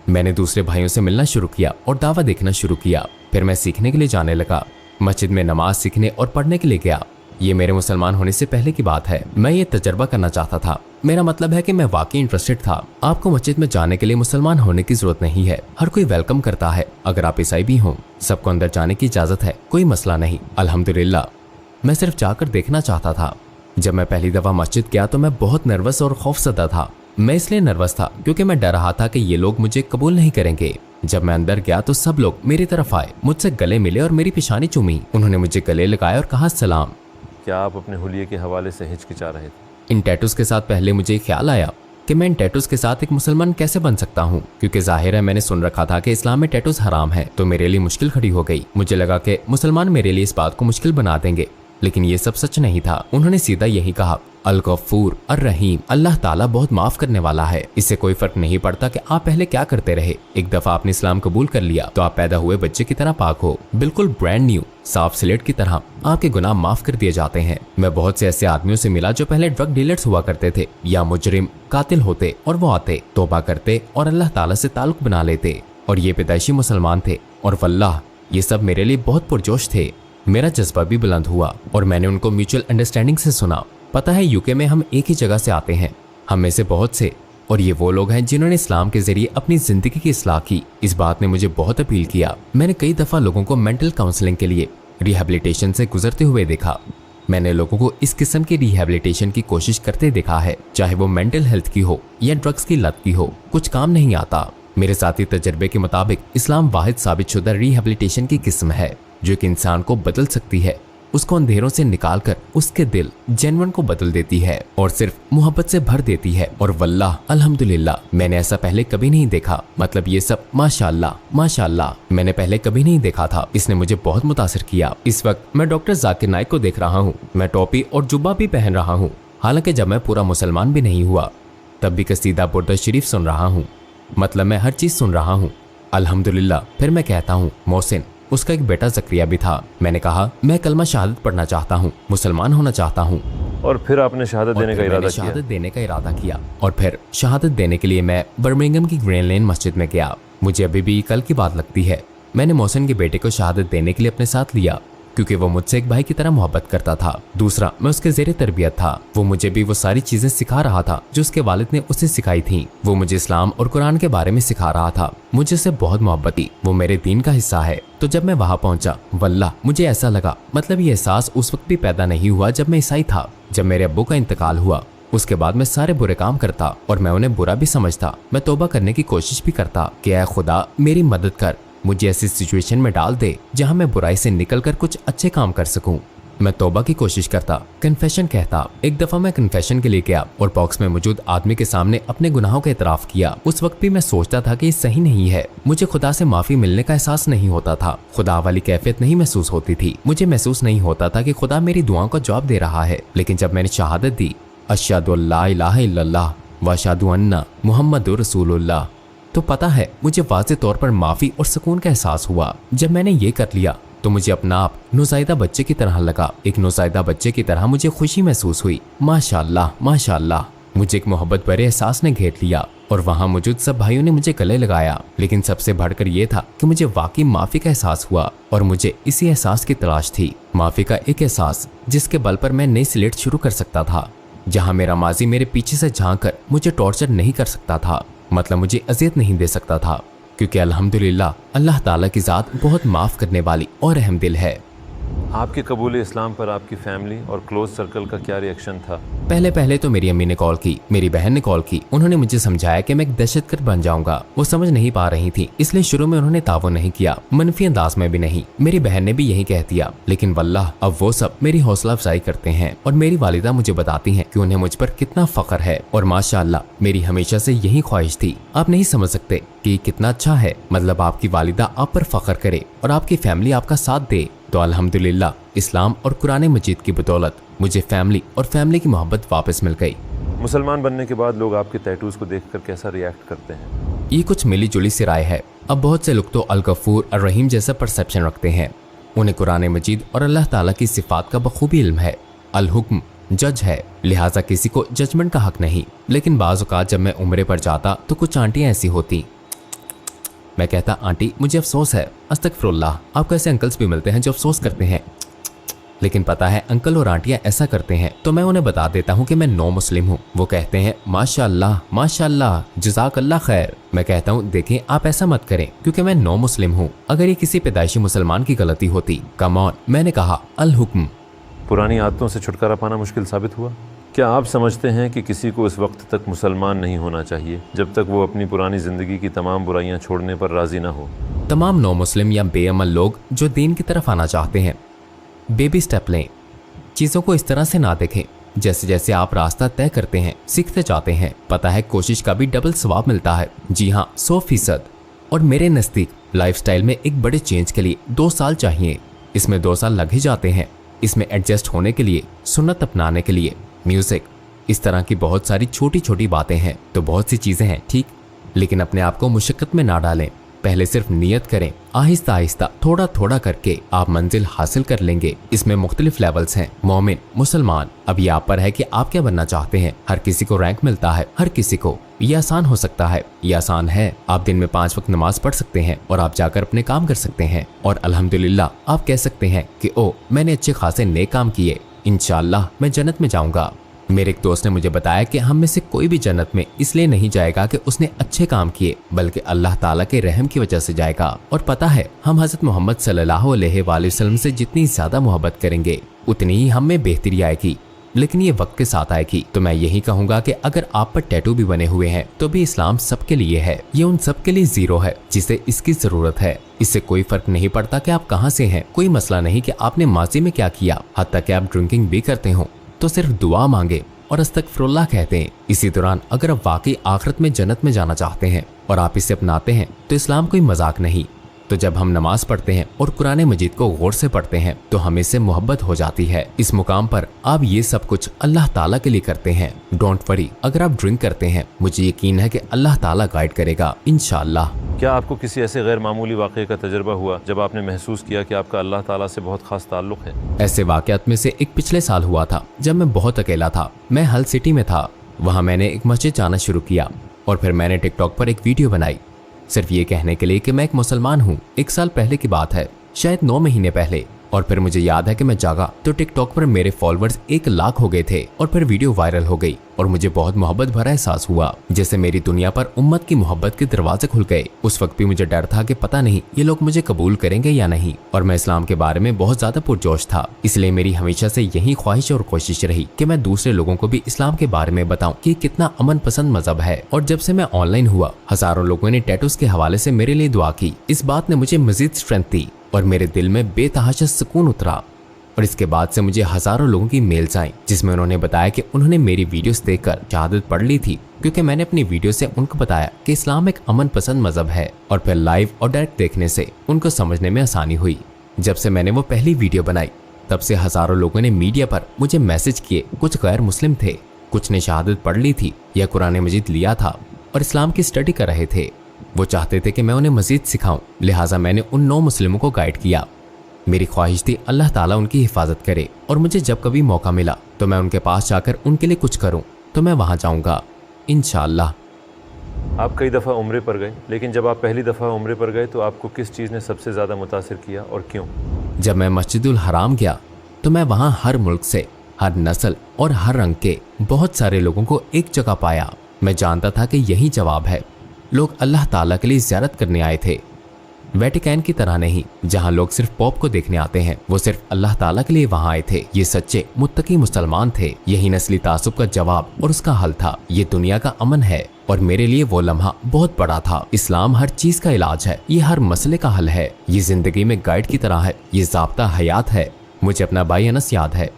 मैंने दूसरे भाइयों से मिलना शुरू किया और दावा देखना शुरू किया। फिर मैं सीखने के लिए जाने लगा। मस्जिद में नमाज सीखने और पढ़ने के लिए गया। ये मेरे मुसलमान होने से पहले की बात है। मैं ये तजर्बा करना चाहता था। मेरा मतलब है कि मैं वाकई इंटरेस्टेड था। आपको मस्जिद में जाने के लिए मुसलमान होने की जरूरत नहीं है। हर कोई वेलकम करता है। अगर आप ईसाई भी हों, सबको अंदर जाने की इजाजत है, कोई मसला नहीं, अल्हम्दुलिल्लाह। मैं सिर्फ जाकर देखना चाहता था। जब मैं पहली दफा मस्जिद गया तो मैं बहुत नर्वस और खौफजदा था। मैं इसलिए नर्वस था क्योंकि मैं डर रहा था कि ये लोग मुझे कबूल नहीं करेंगे। जब मैं अंदर गया तो सब लोग मेरी तरफ आए, मुझसे गले मिले और मेरी पेशानी चूमी। उन्होंने मुझे गले लगाया और कहा सलाम। क्या आप अपने हुलिये के हवाले से हिचकिचा रहे थे? इन टैटूज के साथ पहले मुझे ख्याल आया कि मैं इन टैटूज के साथ एक मुसलमान कैसे बन सकता हूँ, क्योंकि जाहिर है मैंने सुन रखा था कि इस्लाम में टैटूज हराम है। तो मेरे लिए मुश्किल खड़ी हो गई। मुझे लगा कि मुसलमान मेरे लिए इस बात को मुश्किल बना देंगे, लेकिन ये सब सच नहीं था। उन्होंने सीधा यही कहा, अल गफूर अर रहीम, अल्लाह ताला बहुत माफ करने वाला है। इससे कोई फर्क नहीं पड़ता कि आप पहले क्या करते रहे। एक दफा आपने इस्लाम कबूल कर लिया तो आप पैदा हुए बच्चे की तरह पाक हो, बिल्कुल ब्रांड न्यू, साफ स्लेट की तरह। आपके गुनाह माफ कर दिए जाते हैं। मैं बहुत से ऐसे आदमियों से मिला जो पहले ड्रग डीलर्स हुआ करते थे या मुजरिम कातिल होते, और वो आते, तौबा करते और अल्लाह ताला से ताल्लुक बना लेते, और ये पैदाइशी मुसलमान थे। और वल्लाह ये सब मेरे लिए बहुत पुरजोश थे। मेरा जज्बा भी बुलंद हुआ और मैंने उनको म्यूचुअल अंडरस्टैंडिंग से सुना। पता है यूके में हम एक ही जगह से आते हैं, हम में से बहुत से, और ये वो लोग हैं जिन्होंने इस्लाम के जरिए अपनी जिंदगी की इस्लाह की। इस बात ने मुझे बहुत अपील किया। मैंने कई दफा लोगों को मेंटल काउंसलिंग के लिए रिहैबिलिटेशन से गुजरते हुए देखा। मैंने लोगों को इस किस्म की रिहैबिलिटेशन की कोशिश करते देखा है, चाहे वो मेंटल हेल्थ की हो या ड्रग्स की लत की हो, कुछ काम नहीं आता। मेरे साथी तजर्बे के मुताबिक इस्लाम वाहिद साबित शुदा रिहैबिलिटेशन की किस्म है जो एक इंसान को बदल सकती है, उसको अंधेरों से निकालकर उसके दिल जेन्युइन को बदल देती है और सिर्फ मोहब्बत से भर देती है। और वल्लाह अल्हम्दुलिल्लाह मैंने ऐसा पहले कभी नहीं देखा। मतलब ये सब माशाअल्लाह माशाअल्लाह मैंने पहले कभी नहीं देखा था। इसने मुझे बहुत मुतासिर किया। इस वक्त मैं डॉक्टर जाकिर नाइक को देख रहा हूँ। मैं टोपी और जुब्बा भी पहन रहा हूँ। हालांकि जब मैं पूरा मुसलमान भी नहीं हुआ तब भी कसीदा बुर्द शरीफ सुन रहा हूँ। मतलब मैं हर चीज सुन रहा हूँ अल्हम्दुलिल्लाह। फिर मैं कहता हूँ मोहसिन, उसका एक बेटा जक्रिया भी था। मैंने कहा मैं कलमा शहादत पढ़ना चाहता हूँ, मुसलमान होना चाहता हूँ। और फिर आपने शहादत देने का इरादा किया? शहादत देने का इरादा किया और फिर शहादत देने के लिए मैं बर्मिंघम की ग्रीन लेन मस्जिद में गया। मुझे अभी भी कल की बात लगती है। मैंने मोहसिन के बेटे को शहादत देने के लिए अपने साथ लिया क्योंकि वो मुझसे एक भाई की तरह मोहब्बत करता था। दूसरा, मैं उसके ज़ेरे तरबियत था। वो मुझे भी वो सारी चीजें सिखा रहा था जो उसके वालिद ने उसे सिखाई थी। वो मुझे इस्लाम और कुरान के बारे में सिखा रहा था। मुझे उससे बहुत मोहब्बत थी। वो मेरे दीन का हिस्सा है। तो जब मैं वहां पहुंचा, वल्लाह मुझे ऐसा लगा, मतलब ये एहसास उस वक्त भी पैदा नहीं हुआ जब मैं ईसाई था। जब मेरे अब्बू का इंतकाल हुआ उसके बाद मैं सारे बुरे काम करता और मैं उन्हें बुरा भी समझता। मैं तौबा करने की कोशिश भी करता कि ऐ खुदा मेरी मदद कर, मुझे ऐसी सिचुएशन में डाल दे जहां मैं बुराई से निकलकर कुछ अच्छे काम कर सकूं। मैं तौबा की कोशिश करता, कन्फेशन कहता। एक दफा मैं कन्फेशन के लिए गया और बॉक्स में मौजूद आदमी के सामने अपने गुनाहों का इतराफ किया। उस वक्त भी मैं सोचता था कि ये सही नहीं है। मुझे खुदा से माफी मिलने का एहसास नहीं होता था, खुदा वाली कैफियत नहीं महसूस होती थी। मुझे महसूस नहीं होता था कि खुदा मेरी दुआओं का जवाब दे रहा है। लेकिन जब मैंने शहादत दी, अशहदु अल्ला इलाहा इल्लल्लाह व अशहदु अन्ना मुहम्मदुर रसूलुल्लाह, तो पता है मुझे वाज़ेह तौर पर माफी और सुकून का एहसास हुआ। जब मैंने ये कर लिया तो मुझे अपना आप नौज़ायदा बच्चे की तरह लगा। एक नौज़ायदा बच्चे की तरह मुझे खुशी महसूस हुई। माशाअल्लाह माशाअल्लाह। मुझे एक मोहब्बत भरे एहसास ने घेर लिया और वहाँ मौजूद सब भाइयों ने मुझे गले लगाया। लेकिन सबसे बढ़कर यह था कि मुझे वाकई माफी का एहसास हुआ और मुझे इसी एहसास की तलाश थी। माफी का एक एहसास जिसके बल पर मैं नई स्लेट शुरू कर सकता था, जहाँ मेरा माजी मेरे पीछे से झांक कर मुझे टॉर्चर नहीं कर सकता था, मतलब मुझे अजियत नहीं दे सकता था, क्योंकि अल्हम्दुलिल्लाह अल्लाह ताला की ज़ात बहुत माफ़ करने वाली और रहम दिल है। आपके कबूल इस्लाम पर आपकी फैमिली और क्लोज सर्कल का क्या रिएक्शन था? पहले तो मेरी अम्मी ने कॉल की, मेरी बहन ने कॉल की। उन्होंने मुझे समझाया कि मैं एक दहशतगर्द बन जाऊंगा। वो समझ नहीं पा रही थी, इसलिए शुरू में उन्होंने तावन नहीं किया, मनफी अंदाज में भी नहीं। मेरी बहन ने भी यही कह दिया। लेकिन वल्लाह अब वो सब मेरी हौसला अफजाई करते हैं और मेरी वालिदा मुझे बताती हैं कि उन्हें मुझ पर कितना फख्र है। और माशाअल्लाह मेरी हमेशा से यही ख्वाहिश थी। आप नहीं समझ सकते कि कितना अच्छा है, मतलब आपकी वालिदा आप पर फख्र करे और आपकी फैमिली आपका साथ दे। तो अल्हम्दुलिल्लाह इस्लाम और कुरान मजीद की बदौलत मुझे फैमिली और फैमिली की मोहब्बत वापस मिल गई। मुसलमान बनने के बाद लोग आपके टैटूज को देखकर कैसा रिएक्ट करते हैं? ये कुछ मिली जुली सी राय है। अब बहुत से लोग तो अल गफूर और रहीम जैसा परसेप्शन रखते हैं। उन्हें कुरान मजीद और अल्लाह ताला की सिफात का बखूबी इल्म है। अल हुक्म जज है, लिहाजा किसी को जजमेंट का हक नहीं। लेकिन बाज़ औक़ात जब मैं उम्रे पर जाता तो कुछ आंटियाँ ऐसी होती, मैं कहता आंटी मुझे अफसोस है। अस्तगफिरुल्लाह, आपको ऐसे अंकल्स भी मिलते हैं जो अफसोस करते हैं। लेकिन पता है अंकल और आंटियां ऐसा करते हैं तो मैं उन्हें बता देता हूँ कि मैं नो मुस्लिम हूँ। वो कहते हैं माशाअल्लाह माशाअल्लाह जज़ाकल्लाह खैर। मैं कहता हूँ देखें आप ऐसा मत करें क्योंकि मैं नो मुस्लिम हूँ। अगर ये किसी पैदाइशी मुसलमान की गलती होती, कम ऑन, मैंने कहा अल हुक्म। पुरानी आदतों से छुटकारा पाना मुश्किल साबित हुआ? क्या आप समझते हैं कि किसी को इस वक्त तक मुसलमान नहीं होना चाहिए जब तक वो अपनी पुरानी ज़िंदगी की तमाम बुराइयां छोड़ने पर राज़ी ना हो? तमाम नो मुस्लिम या बेअमल लोग जो दीन की तरफ आना चाहते हैं, बेबी स्टेप लें। चीज़ों को इस तरह से ना देखें जैसे जैसे आप रास्ता तय करते हैं सीखते जाते हैं। पता है कोशिश का भी डबल सवाब मिलता है। जी हाँ 100%। और मेरे नज़दीक लाइफस्टाइल में एक बड़े चेंज के लिए 2 साल चाहिए। इसमें 2 साल लग ही जाते हैं। इसमें एडजस्ट होने के लिए, सुन्नत अपनाने के लिए, म्यूजिक, इस तरह की बहुत सारी छोटी छोटी बातें हैं। तो बहुत सी चीज़ें हैं ठीक, लेकिन अपने आप को मुशक्कत में ना डालें। पहले सिर्फ नियत करें, आहिस्ता आहिस्ता थोड़ा थोड़ा करके आप मंजिल हासिल कर लेंगे। इसमें मुख्तलिफ लेवल्स हैं, मोमिन, मुसलमान। अब ये आप पर है कि आप क्या बनना चाहते हैं। हर किसी को रैंक मिलता है, हर किसी को। ये आसान हो सकता है, ये आसान है। आप दिन में 5 वक्त नमाज पढ़ सकते हैं और आप जाकर अपने काम कर सकते हैं और अल्हम्दुलिल्लाह आप कह सकते हैं कि ओ मैंने अच्छे खासे नेक काम किए, इंशाअल्लाह मैं जन्नत में जाऊंगा। मेरे एक दोस्त ने मुझे बताया कि हम में से कोई भी जन्नत में इसलिए नहीं जाएगा कि उसने अच्छे काम किए, बल्कि अल्लाह ताला के रहम की वजह से जाएगा। और पता है हम हज़रत मोहम्मद सल्लल्लाहु अलैहि वसल्लम से जितनी ज़्यादा मोहब्बत करेंगे उतनी ही हम में बेहतरी आएगी। लेकिन ये वक्त के साथ आएगी। तो मैं यही कहूँगा कि अगर आप पर टैटू भी बने हुए हैं तो भी इस्लाम सबके लिए है। ये उन सब के लिए ज़ीरो है जिसे इसकी ज़रूरत है। इससे कोई फर्क नहीं पड़ता कि आप कहाँ से हैं। कोई मसला नहीं कि आपने माजी में क्या किया। हत्ता कि आप ड्रिंकिंग भी करते हो तो सिर्फ दुआ मांगे और अस्तगफिरुल्लाह कहते हैं। इसी दौरान अगर आप वाकई आखिरत में जन्नत में जाना चाहते हैं और आप इसे अपनाते हैं तो इस्लाम कोई मजाक नहीं। तो जब हम नमाज पढ़ते हैं और कुरान मजीद को गौर से पढ़ते हैं तो हमें से मोहब्बत हो जाती है। इस मुकाम पर आप ये सब कुछ अल्लाह ताला के लिए करते हैं। डोंट वरी, अगर आप ड्रिंक करते हैं मुझे यकीन है कि अल्लाह ताला गाइड करेगा इंशाअल्लाह। क्या आपको किसी ऐसे गैर मामूली वाक़े का तजर्बा हुआ जब आपने महसूस किया कि आपका अल्लाह ताला से बहुत खास ताल्लुक़ है? ऐसे वाक़यात में से एक पिछले साल हुआ था जब मैं बहुत अकेला था। मैं हल सिटी में था। वहाँ मैंने एक मस्जिद जाना शुरू किया और फिर मैंने टिकटॉक पर एक वीडियो बनाई सिर्फ ये कहने के लिए कि मैं एक मुसलमान हूँ। 1 साल पहले की बात है, शायद 9 महीने पहले। और फिर मुझे याद है कि मैं जागा तो टिकटॉक पर मेरे फॉलोअर्स 1 लाख हो गए थे और फिर वीडियो वायरल हो गई और मुझे बहुत मोहब्बत भरा एहसास हुआ, जैसे मेरी दुनिया पर उम्मत की मोहब्बत के दरवाजे खुल गए। उस वक्त भी मुझे डर था कि पता नहीं ये लोग मुझे कबूल करेंगे या नहीं, और मैं इस्लाम के बारे में बहुत ज्यादा पुरजोश था। इसलिए मेरी हमेशा से यही ख्वाहिश और कोशिश रही कि मैं दूसरे लोगों को भी इस्लाम के बारे में बताऊं कि कितना अमन पसंद मजहब है। और जब से मैं ऑनलाइन हुआ, हजारों लोगों ने टैटूज के हवाले से मेरे लिए दुआ की। इस बात ने मुझे मजीद स्ट्रेंथ दी और मेरे दिल में बेतहाशा सुकून उतरा। और इसके बाद से मुझे हजारों लोगों की मेल्स आई जिसमें उन्होंने बताया कि उन्होंने मेरी वीडियोस देखकर शहादत पढ़ ली थी, क्योंकि मैंने अपनी वीडियो से उनको बताया कि इस्लाम एक अमन पसंद मजहब है। और फिर लाइव और डायरेक्ट देखने से उनको समझने में आसानी हुई। जब से मैंने वो पहली वीडियो बनाई तब से हजारों लोगों ने मीडिया पर मुझे मैसेज किए। कुछ गैर मुस्लिम थे, कुछ ने शहादत पढ़ ली थी या कुरान मजीद लिया था और इस्लाम की स्टडी कर रहे थे। वो चाहते थे कि मैं उन्हें मजीद सिखाऊं, लिहाजा मैंने उन 9 मुस्लिमों को गाइड किया। मेरी ख्वाहिश थी अल्लाह ताला उनकी हिफाजत करे और मुझे जब कभी मौका मिला तो मैं उनके पास जाकर उनके लिए कुछ करूं तो मैं वहां जाऊंगा इंशाअल्लाह। आप कई दफ़ा उम्रे पर गए, लेकिन जब आप पहली दफ़ा उम्रे पर गए तो आपको किस चीज़ ने सबसे ज़्यादा मुतासिर किया और क्यों? जब मैं मस्जिदुल हराम गया तो मैं वहां हर मुल्क से, हर नस्ल और हर रंग के बहुत सारे लोगों को एक जगह पाया। मैं जानता था कि यही जवाब है। लोग अल्लाह ताला के लिए ज़ियारत करने आए थे। वेटिकन की तरह नहीं, जहां लोग सिर्फ पॉप को देखने आते हैं, वो सिर्फ अल्लाह ताला के लिए वहां आए थे। ये सच्चे मुत्तकी मुसलमान थे। यही नस्ली तासुब का जवाब और उसका हल था। ये दुनिया का अमन है और मेरे लिए वो लम्हा बहुत बड़ा था। इस्लाम हर चीज का इलाज है, ये हर मसले का हल है, ये जिंदगी में गाइड की तरह है, ये ज़ाब्ता हयात है। मुझे अपना भाई अनस याद है,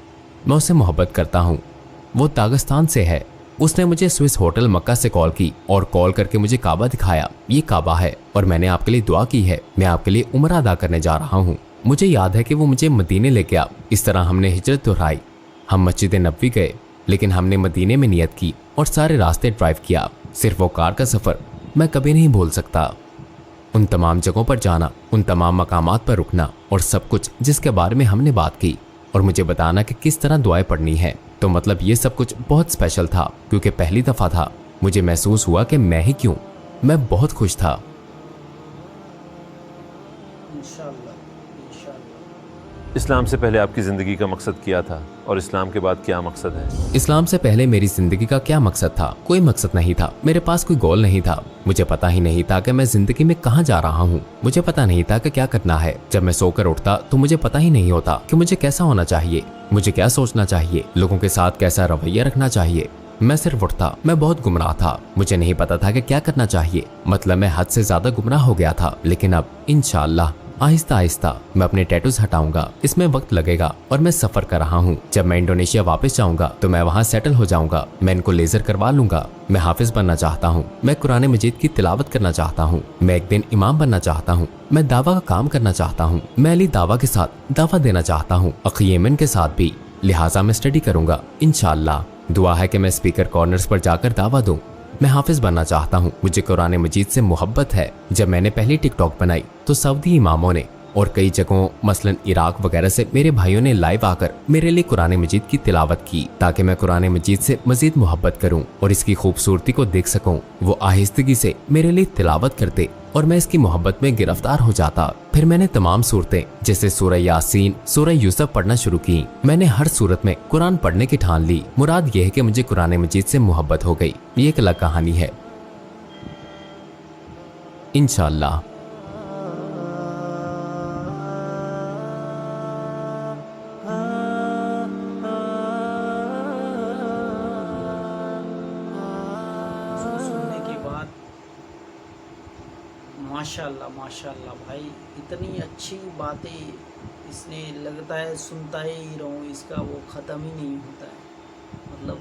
मैं उससे मोहब्बत करता हूँ। वो दागिस्तान से है। उसने मुझे स्विस होटल मक्का से कॉल की और कॉल करके मुझे काबा दिखाया। ये काबा है और मैंने आपके लिए दुआ की है। मैं आपके लिए उम्र अदा करने जा रहा हूँ। मुझे याद है कि वो मुझे मदीने ले गया। इस तरह हमने हिजरत दोहराई। हम मस्जिद नबवी गए, लेकिन हमने मदीने में नियत की और सारे रास्ते ड्राइव किया। सिर्फ वो कार का सफ़र मैं कभी नहीं भूल सकता। उन तमाम जगहों पर जाना, उन तमाम मकामात पर रुकना और सब कुछ जिसके बारे में हमने बात की और मुझे बताना कि किस तरह दुआएं पढ़नी है। तो मतलब ये सब कुछ बहुत स्पेशल था, क्योंकि पहली दफ़ा था। मुझे महसूस हुआ कि मैं ही क्यों, मैं बहुत खुश था। इंशाअल्लाह इंशाअल्लाह। इस्लाम से पहले आपकी ज़िंदगी का मकसद क्या था और इस्लाम के बाद क्या मकसद है? इस्लाम से पहले मेरी जिंदगी का क्या मकसद था? कोई मकसद नहीं था। मेरे पास कोई गोल नहीं था। मुझे पता ही नहीं था कि मैं जिंदगी में कहाँ जा रहा हूँ। मुझे पता नहीं था कि क्या करना है। जब मैं सोकर उठता तो मुझे पता ही नहीं होता कि मुझे कैसा होना चाहिए, मुझे क्या सोचना चाहिए, लोगों के साथ कैसा रवैया रखना चाहिए। मैं सिर्फ उठता। मैं बहुत गुमराह था। मुझे नहीं पता था कि क्या करना चाहिए। मतलब मैं हद से ज्यादा गुमराह हो गया था। लेकिन अब इंशाअल्लाह आहिस्ता आहिस्ता मैं अपने टैटूज हटाऊंगा। इसमें वक्त लगेगा और मैं सफर कर रहा हूँ। जब मैं इंडोनेशिया वापस जाऊंगा तो मैं वहाँ सेटल हो जाऊंगा। मैं इनको लेजर करवा लूंगा। मैं हाफिज बनना चाहता हूँ। मैं कुरान मजीद की तिलावत करना चाहता हूँ। मैं एक दिन इमाम बनना चाहता हूँ। मैं दावा का काम करना चाहता हूँ। मैं अली दावा के साथ दावा देना चाहता हूँ, अखीमन के साथ भी। लिहाजा मैं स्टडी करूंगा इंशाअल्लाह। दुआ है कि मैं स्पीकर कॉर्नर्स पर जाकर दावा दूं। मैं हाफिज बनना चाहता हूँ। मुझे कुरान मजीद से मोहब्बत है। जब मैंने पहली टिकटॉक बनाई तो सऊदी इमामों ने और कई जगहों मसलन इराक वगैरह से मेरे भाइयों ने लाइव आकर मेरे लिए कुरान मजीद की तिलावत की, ताकि मैं कुरान मजीद से मजीद मोहब्बत करूं और इसकी खूबसूरती को देख सकूं। वो आहिस्तगी से मेरे लिए तिलावत करते और मैं इसकी मोहब्बत में गिरफ्तार हो जाता। फिर मैंने तमाम सूरतें जैसे सूरह यासीन, सूरह यूसुफ पढ़ना शुरू की। मैंने हर सूरत में कुरान पढ़ने की ठान ली। मुराद यह है कि मुझे कुरान मजीद से मोहब्बत हो गई। ये एक अलग कहानी है इंशाअल्लाह। सुनने के बाद माशाल्लाह माशाल्लाह भाई, इतनी अच्छी बातें इसने लगता है सुनता ही रहूँ, इसका वो ख़त्म ही नहीं होता है। मतलब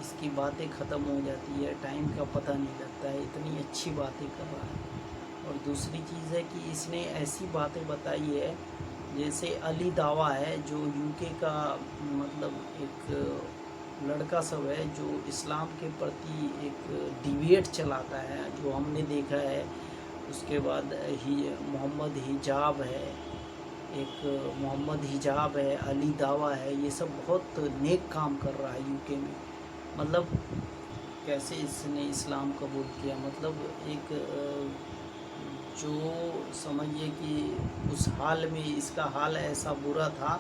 इसकी बातें ख़त्म हो जाती है, टाइम का पता नहीं लगता है, इतनी अच्छी बातें कर रहा है। और दूसरी चीज़ है कि इसने ऐसी बातें बताई है जैसे अली दावा है जो यूके का मतलब एक लड़का सब है जो इस्लाम के प्रति एक डिबेट चलाता है, जो हमने देखा है। उसके बाद मोहम्मद हिजाब है, एक मोहम्मद हिजाब है, अली दावा है, ये सब बहुत नेक काम कर रहा है यूके में। मतलब कैसे इसने इस्लाम कबूल किया, मतलब एक जो समझिए कि उस हाल में इसका हाल ऐसा बुरा था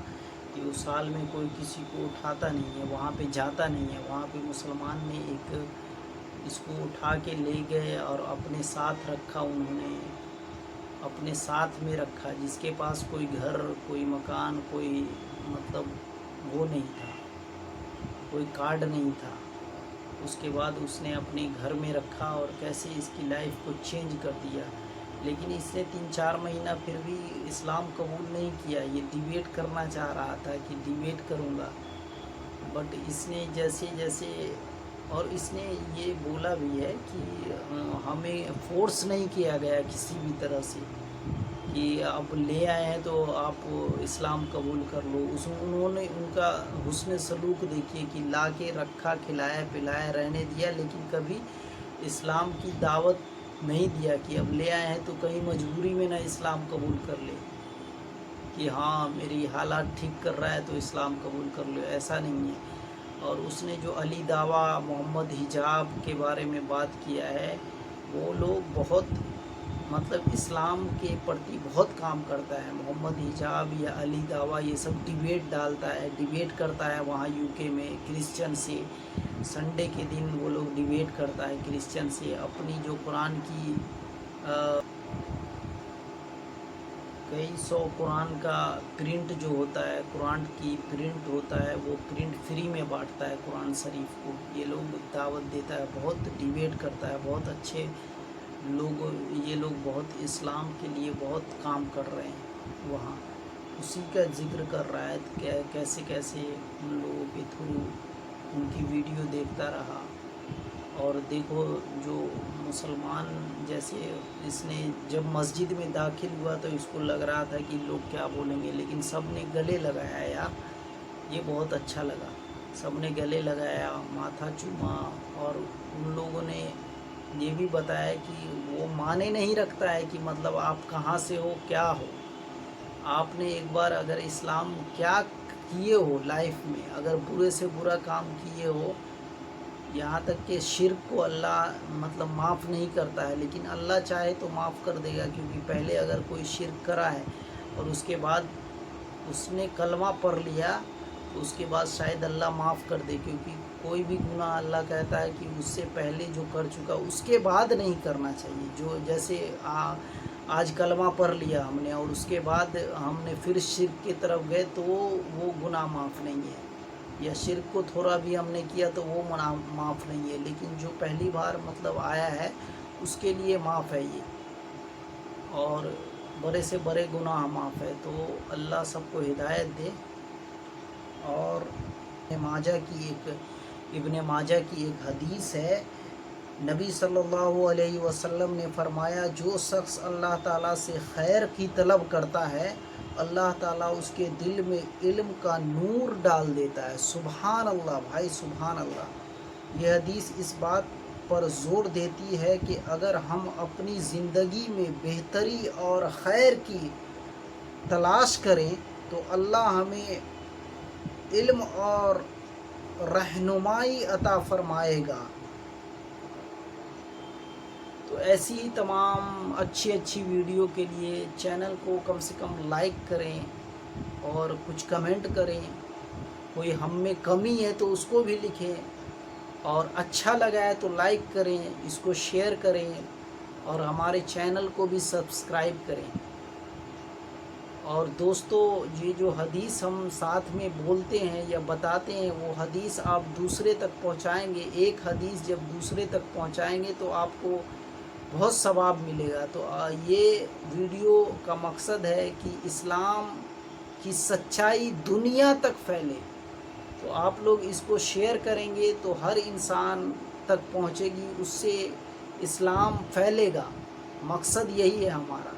कि उस हाल में कोई किसी को उठाता नहीं है, वहाँ पे जाता नहीं है। वहाँ पे मुसलमान ने एक इसको उठा के ले गए और अपने साथ रखा, उन्होंने अपने साथ में रखा, जिसके पास कोई घर, कोई मकान, कोई मतलब वो नहीं था, कोई कार्ड नहीं था। उसके बाद उसने अपने घर में रखा और कैसे इसकी लाइफ को चेंज कर दिया। लेकिन इसने 3-4 महीना फिर भी इस्लाम कबूल नहीं किया। ये डिबेट करना चाह रहा था कि डिबेट करूँगा, बट इसने जैसे जैसे, और इसने ये बोला भी है कि हमें फोर्स नहीं किया गया किसी भी तरह से कि अब ले आए हैं तो आप इस्लाम कबूल कर लो। उन्होंने उनका हुस्न सलूक देखिए कि ला के रखा, खिलाया पिलाया, रहने दिया, लेकिन कभी इस्लाम की दावत नहीं दिया कि अब ले आए हैं तो कहीं मजबूरी में ना इस्लाम कबूल कर ले कि हाँ मेरी हालात ठीक कर रहा है तो इस्लाम कबूल कर लो, ऐसा नहीं है। और उसने जो अली दावा, मोहम्मद हिजाब के बारे में बात किया है, वो लोग बहुत मतलब इस्लाम के प्रति बहुत काम करता है। मोहम्मद हिजाब या अली दावा ये सब डिबेट डालता है, डिबेट करता है वहाँ यूके में क्रिश्चियन से। संडे के दिन वो लोग डिबेट करता है क्रिश्चियन से। अपनी जो कुरान की कई 100 कुरान का प्रिंट जो होता है, कुरान की प्रिंट होता है, वो प्रिंट फ्री में बांटता है कुरान शरीफ को। ये लोग दावत देता है, बहुत डिबेट करता है, बहुत अच्छे लोग, ये लोग बहुत इस्लाम के लिए बहुत काम कर रहे हैं वहाँ। उसी का जिक्र कर रहा है कैसे कैसे उन लोगों के थ्रू उनकी वीडियो देखता रहा। और देखो जो मुसलमान, जैसे इसने जब मस्जिद में दाखिल हुआ तो इसको लग रहा था कि लोग क्या बोलेंगे, लेकिन सब ने गले लगाया यार, ये बहुत अच्छा लगा। सब ने गले लगाया, माथा चूमा, और उन लोगों ने ये भी बताया कि वो माने नहीं रखता है कि मतलब आप कहाँ से हो, क्या हो। आपने एक बार अगर इस्लाम क्या किए हो लाइफ में, अगर बुरे से बुरा काम किए हो, यहाँ तक कि शिर्क को अल्लाह मतलब माफ़ नहीं करता है, लेकिन अल्लाह चाहे तो माफ़ कर देगा। क्योंकि पहले अगर कोई शिर्क करा है और उसके बाद उसने कलमा पढ़ लिया तो उसके बाद शायद अल्लाह माफ़ कर दे। क्योंकि कोई भी गुनाह अल्लाह कहता है कि उससे पहले जो कर चुका उसके बाद नहीं करना चाहिए। जो जैसे आज कलमा पढ़ लिया हमने और उसके बाद हमने फिर शिर्क की तरफ गए तो वो गुनाह माफ़ नहीं है, या शिर्क को थोड़ा भी हमने किया तो वो माफ़ नहीं है। लेकिन जो पहली बार मतलब आया है उसके लिए माफ़ है ये, और बड़े से बड़े गुनाह माफ़ है। तो अल्लाह सबको हिदायत दे। और इब्ने माजा की एक हदीस है, नबी सल्लल्लाहु अलैहि वसल्लम ने फरमाया, जो शख्स अल्लाह ताला से खैर की तलब करता है, अल्लाह ताला उसके दिल में इल्म का नूर डाल देता है। सुभान अल्लाह भाई, सुभान अल्लाह। यह हदीस इस बात पर ज़ोर देती है कि अगर हम अपनी ज़िंदगी में बेहतरी और खैर की तलाश करें तो अल्लाह हमें इल्म और रहनुमाई अता फरमाएगा। तो ऐसी ही तमाम अच्छी अच्छी वीडियो के लिए चैनल को कम से कम लाइक करें और कुछ कमेंट करें। कोई हम में कमी है तो उसको भी लिखें, और अच्छा लगा है तो लाइक करें, इसको शेयर करें, और हमारे चैनल को भी सब्सक्राइब करें। और दोस्तों, ये जो हदीस हम साथ में बोलते हैं या बताते हैं, वो हदीस आप दूसरे तक पहुंचाएंगे। एक हदीस जब दूसरे तक पहुंचाएंगे तो आपको बहुत सवाब मिलेगा। तो ये वीडियो का मकसद है कि इस्लाम की सच्चाई दुनिया तक फैले। तो आप लोग इसको शेयर करेंगे तो हर इंसान तक पहुंचेगी, उससे इस्लाम फैलेगा। मकसद यही है हमारा।